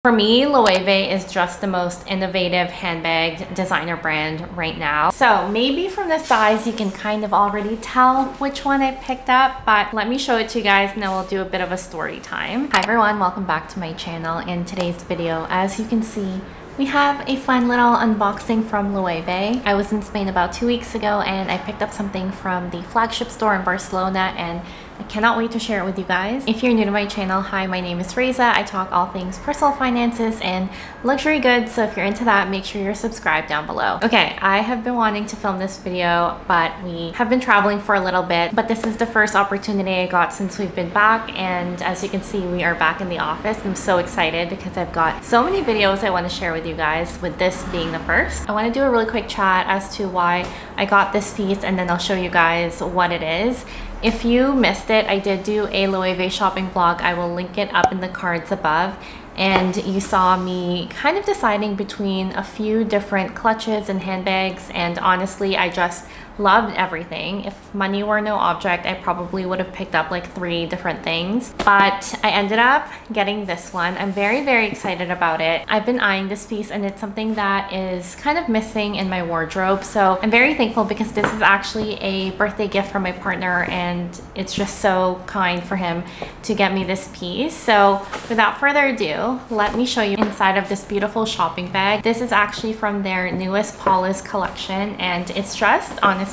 For me, Loewe is just the most innovative handbag designer brand right now. So maybe from the size you can kind of already tell which one I picked up, but let me show it to you guys and then we'll do a bit of a story time. Hi everyone, welcome back to my channel. In today's video, as you can see, we have a fun little unboxing from Loewe. I was in Spain about 2 weeks ago and I picked up something from the flagship store in Barcelona and I cannot wait to share it with you guys. If you're new to my channel, hi, my name is Raisa. I talk all things personal finances and luxury goods, so if you're into that, make sure you're subscribed down below. Okay, I have been wanting to film this video, but we have been traveling for a little bit, but this is the first opportunity I got since we've been back, and as you can see, we are back in the office. I'm so excited because I've got so many videos I want to share with you guys, with this being the first. I want to do a really quick chat as to why I got this piece, and then I'll show you guys what it is. If you missed it, I did do a Loewe shopping vlog. I will link it up in the cards above. And you saw me kind of deciding between a few different clutches and handbags, and honestly, I just loved everything. If money were no object, I probably would have picked up like 3 different things, but I ended up getting this one. I'm very, very excited about it. I've been eyeing this piece and it's something that is kind of missing in my wardrobe, so I'm very thankful because this is actually a birthday gift from my partner and it's just so kind for him to get me this piece. So without further ado, let me show you inside of this beautiful shopping bag. This is actually from their newest Paula's collection and it's just honestly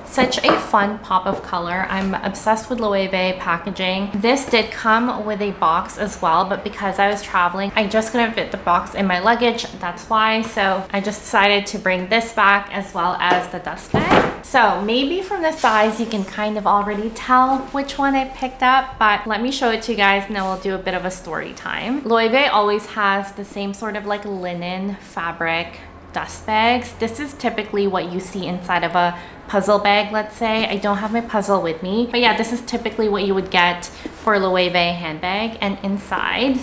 such a fun pop of color. I'm obsessed with Loewe packaging. This did come with a box as well, but because I was traveling, I just couldn't fit the box in my luggage. That's why. So I just decided to bring this back as well as the dust bag. So maybe from the size you can kind of already tell which one I picked up, but let me show it to you guys and then we'll do a bit of a story time. Loewe always has the same sort of like linen fabric dust bags. This is typically what you see inside of a puzzle bag, let's say. I don't have my puzzle with me, but yeah, this is typically what you would get for a Loewe handbag. And inside,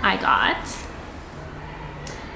I got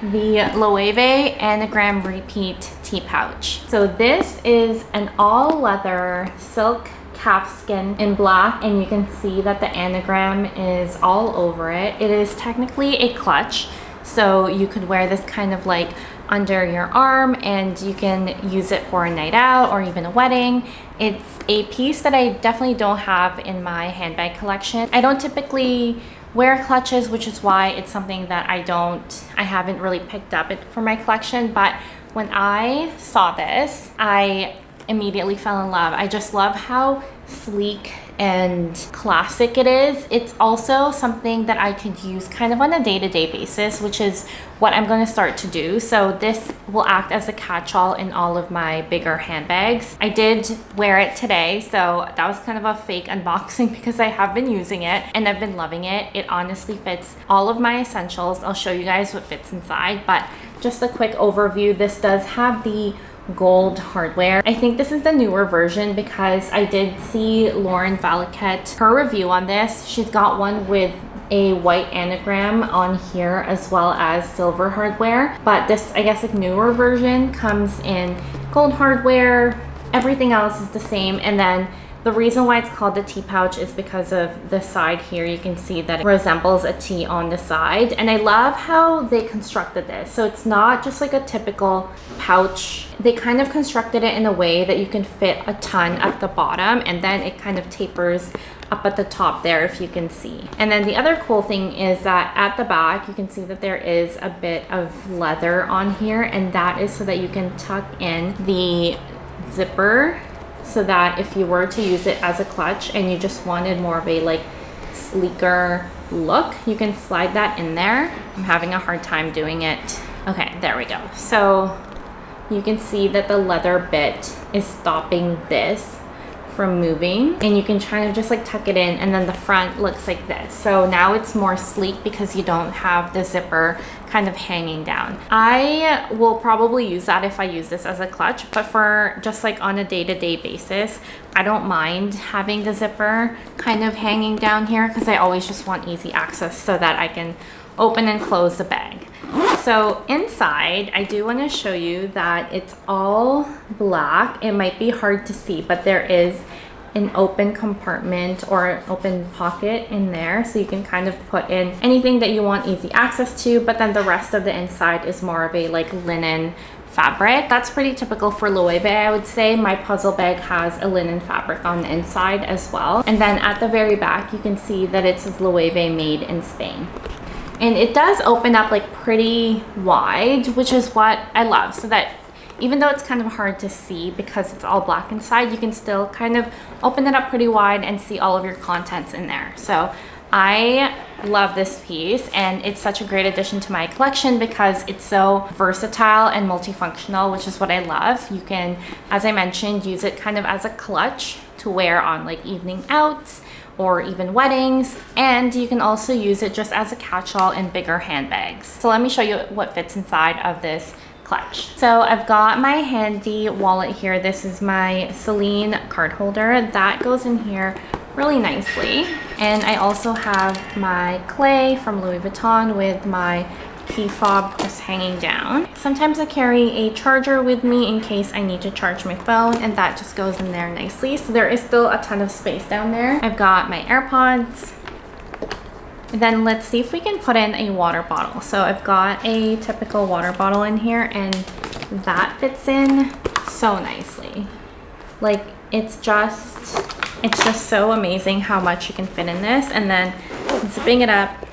the Loewe Anagram Repeat Tea Pouch. So this is an all leather silk calfskin in black, and you can see that the anagram is all over it. It is technically a clutch, so you could wear this kind of like under your arm and you can use it for a night out or even a wedding. It's a piece that I definitely don't have in my handbag collection. I don't typically wear clutches, which is why it's something that I haven't really picked up for my collection. But when I saw this, I immediately fell in love. I just love how sleek and classic it is. It's also something that I could use kind of on a day-to-day basis, which is what I'm going to start to do. So this will act as a catch-all in all of my bigger handbags. I did wear it today, so that was kind of a fake unboxing because I have been using it and I've been loving it. It honestly fits all of my essentials. I'll show you guys what fits inside, but just a quick overview. This does have the gold hardware. I think this is the newer version because I did see Lauren Valaket, her review on this. She's got one with a white anagram on here as well as silver hardware, but this, I guess, like newer version comes in gold hardware. Everything else is the same, and then the reason why it's called the tea pouch is because of the side here. You can see that it resembles a tea on the side, and I love how they constructed this. So it's not just like a typical pouch. They kind of constructed it in a way that you can fit a ton at the bottom, and then it kind of tapers up at the top there, if you can see. And then the other cool thing is that at the back, you can see that there is a bit of leather on here, and that is so that you can tuck in the zipper, so that if you were to use it as a clutch and you just wanted more of a like sleeker look, you can slide that in there. I'm having a hard time doing it. Okay, there we go. So you can see that the leather bit is stopping this from moving, and you can kind of just like tuck it in, and then the front looks like this. So now it's more sleek because you don't have the zipper kind of hanging down. I will probably use that if I use this as a clutch, but for just like on a day-to-day basis, I don't mind having the zipper kind of hanging down here because I always just want easy access so that I can open and close the bag. So inside, I do want to show you that it's all black. It might be hard to see, but there is an open compartment or an open pocket in there, so you can kind of put in anything that you want easy access to, but then the rest of the inside is more of a like linen fabric. That's pretty typical for Loewe, I would say. My puzzle bag has a linen fabric on the inside as well. And then at the very back, you can see that it says Loewe made in Spain. And it does open up like pretty wide, which is what I love, so that even though it's kind of hard to see because it's all black inside, you can still kind of open it up pretty wide and see all of your contents in there. So I love this piece, and it's such a great addition to my collection because it's so versatile and multifunctional, which is what I love. You can, as I mentioned, use it kind of as a clutch to wear on like evening outs or even weddings, and you can also use it just as a catch-all in bigger handbags. So let me show you what fits inside of this clutch. So I've got my handy wallet here. This is my Celine card holder that goes in here really nicely. And I also have my clay from Louis Vuitton with my key fob just hanging down. Sometimes I carry a charger with me in case I need to charge my phone, and that just goes in there nicely. So there is still a ton of space down there. I've got my AirPods. And then let's see if we can put in a water bottle. So I've got a typical water bottle in here, and that fits in so nicely. Like it's just so amazing how much you can fit in this, and then zipping it up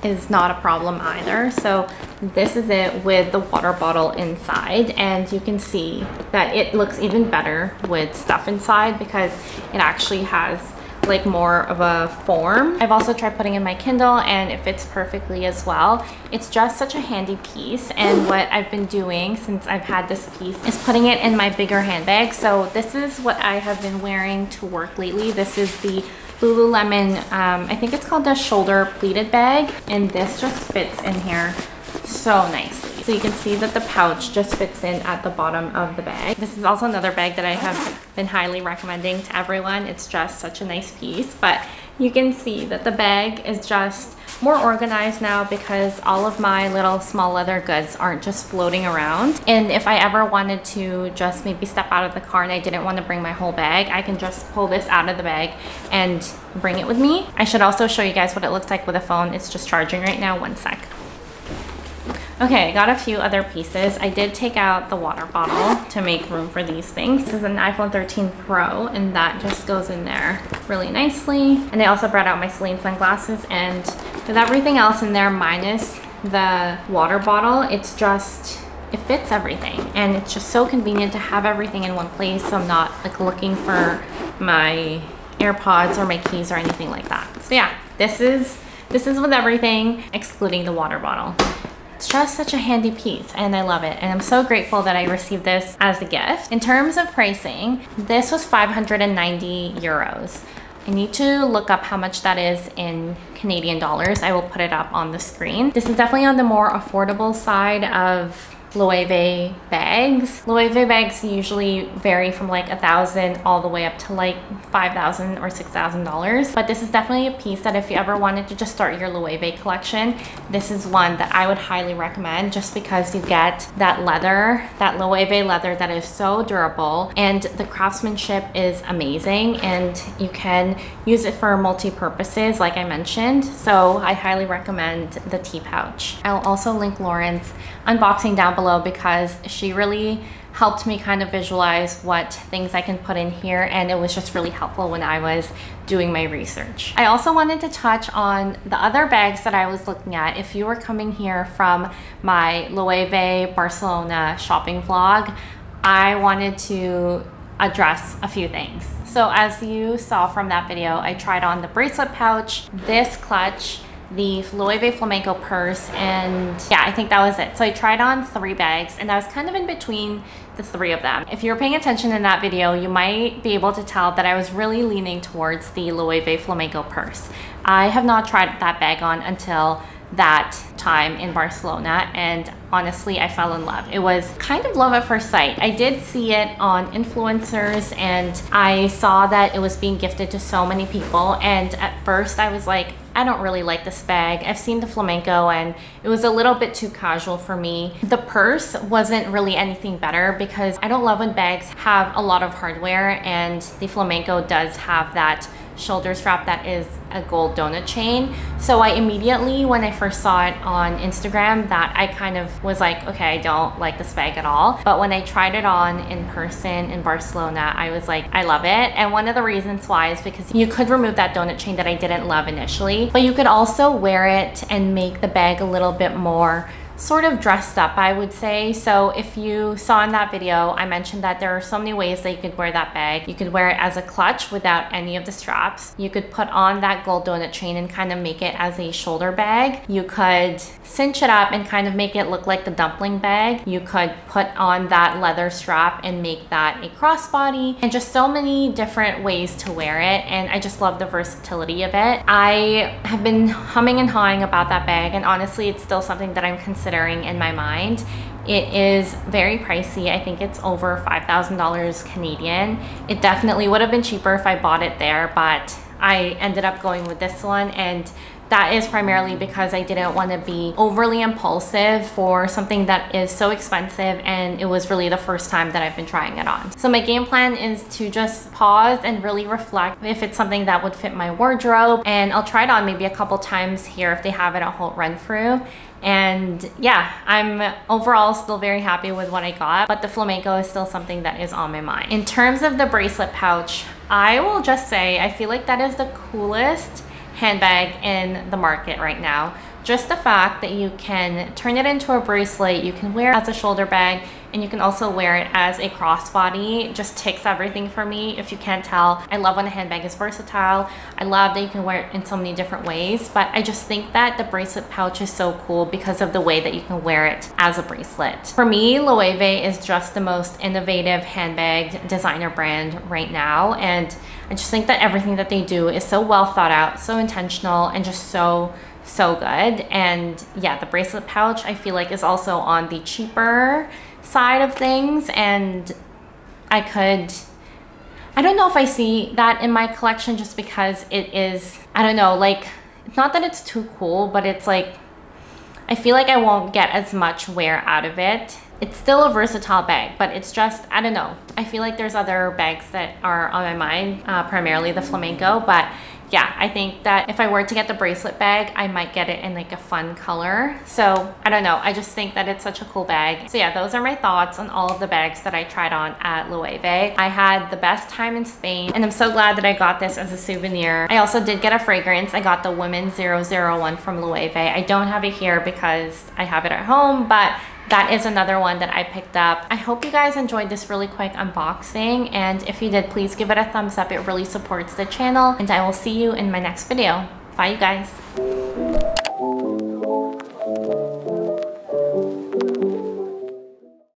is not a problem either. So this is it with the water bottle inside, and you can see that it looks even better with stuff inside because it actually has like more of a form. I've also tried putting in my Kindle and it fits perfectly as well. It's just such a handy piece, and what I've been doing since I've had this piece is putting it in my bigger handbag. So this is what I have been wearing to work lately. This is the Lululemon, I think it's called the shoulder pleated bag, and this just fits in here so nicely. So you can see that the pouch just fits in at the bottom of the bag. This is also another bag that I have been highly recommending to everyone. It's just such a nice piece, but you can see that the bag is just more organized now because all of my little small leather goods aren't just floating around. And if I ever wanted to just maybe step out of the car and I didn't want to bring my whole bag, I can just pull this out of the bag and bring it with me. I should also show you guys what it looks like with a phone. It's just charging right now. One sec. Okay, I got a few other pieces. I did take out the water bottle to make room for these things. This is an iPhone 13 Pro, and that just goes in there really nicely. And I also brought out my Celine sunglasses, and with everything else in there minus the water bottle, it's just, it fits everything. And it's just so convenient to have everything in one place, so I'm not like looking for my AirPods or my keys or anything like that. So yeah, this is with everything excluding the water bottle. It's just such a handy piece, and I love it, and I'm so grateful that I received this as a gift. In terms of pricing, this was 590 euros. I need to look up how much that is in Canadian dollars. I will put it up on the screen. This is definitely on the more affordable side of Loewe bags. Loewe bags usually vary from like $1,000 all the way up to like $5,000 or $6,000. But this is definitely a piece that if you ever wanted to just start your Loewe collection, this is one that I would highly recommend, just because you get that leather, that Loewe leather that is so durable, and the craftsmanship is amazing, and you can use it for multi-purposes like I mentioned. So I highly recommend the tea pouch. I'll also link Lauren's unboxing down below because she really helped me kind of visualize what things I can put in here, and it was just really helpful when I was doing my research. I also wanted to touch on the other bags that I was looking at. If you were coming here from my Loewe Barcelona shopping vlog, I wanted to address a few things. So as you saw from that video, I tried on the bracelet pouch, this clutch, the Loewe flamenco purse, and yeah, I think that was it. So I tried on 3 bags, and I was kind of in between the 3 of them. If you were paying attention in that video, you might be able to tell that I was really leaning towards the Loewe flamenco purse. I have not tried that bag on until that time in Barcelona, and honestly I fell in love. It was kind of love at first sight. I did see it on influencers, and I saw that it was being gifted to so many people, and at first I was like, I don't really like this bag. I've seen the flamenco and it was a little bit too casual for me. The purse wasn't really anything better because I don't love when bags have a lot of hardware, and the flamenco does have that shoulder strap that is a gold donut chain. So I immediately, when I first saw it on Instagram, that I kind of was like, okay, I don't like this bag at all. But when I tried it on in person in Barcelona, I was like, I love it. And one of the reasons why is because you could remove that donut chain that I didn't love initially, but you could also wear it and make the bag a little bit more sort of dressed up, I would say. So if you saw in that video, I mentioned that there are so many ways that you could wear that bag. You could wear it as a clutch without any of the straps. You could put on that gold donut chain and kind of make it as a shoulder bag. You could cinch it up and kind of make it look like the dumpling bag. You could put on that leather strap and make that a crossbody, and just so many different ways to wear it. And I just love the versatility of it. I have been humming and hawing about that bag, and honestly, it's still something that I'm considering in my mind. It is very pricey. I think it's over $5,000 Canadian. It definitely would have been cheaper if I bought it there, but I ended up going with this one, and that is primarily because I didn't want to be overly impulsive for something that is so expensive, and it was really the first time that I've been trying it on. So my game plan is to just pause and really reflect if it's something that would fit my wardrobe, and I'll try it on maybe a couple times here if they have it at Holt Renfrew. And yeah, I'm overall still very happy with what I got, but the flamenco is still something that is on my mind. In terms of the bracelet pouch, I will just say I feel like that is the coolest handbag in the market right now. Just the fact that you can turn it into a bracelet, you can wear it as a shoulder bag, and you can also wear it as a crossbody just ticks everything for me. If you can't tell, I love when a handbag is versatile. I love that you can wear it in so many different ways, but I just think that the bracelet pouch is so cool because of the way that you can wear it as a bracelet. For me, Loewe is just the most innovative handbag designer brand right now, and I just think that everything that they do is so well thought out, so intentional, and just so good. And yeah, the bracelet pouch I feel like is also on the cheaper side of things, and I don't know if I see that in my collection just because it is, I don't know, like, it's not that it's too cool, but it's like, I feel like I won't get as much wear out of it. It's still a versatile bag, but it's just, I don't know. I feel like there's other bags that are on my mind, primarily the flamenco, but yeah, I think that if I were to get the bracelet bag, I might get it in like a fun color. So I don't know, I just think that it's such a cool bag. So yeah, those are my thoughts on all of the bags that I tried on at Loewe. I had the best time in Spain, and I'm so glad that I got this as a souvenir. I also did get a fragrance. I got the Women 001 from Loewe. I don't have it here because I have it at home, but that is another one that I picked up. I hope you guys enjoyed this really quick unboxing, and if you did, please give it a thumbs up. It really supports the channel, and I will see you in my next video. Bye, you guys.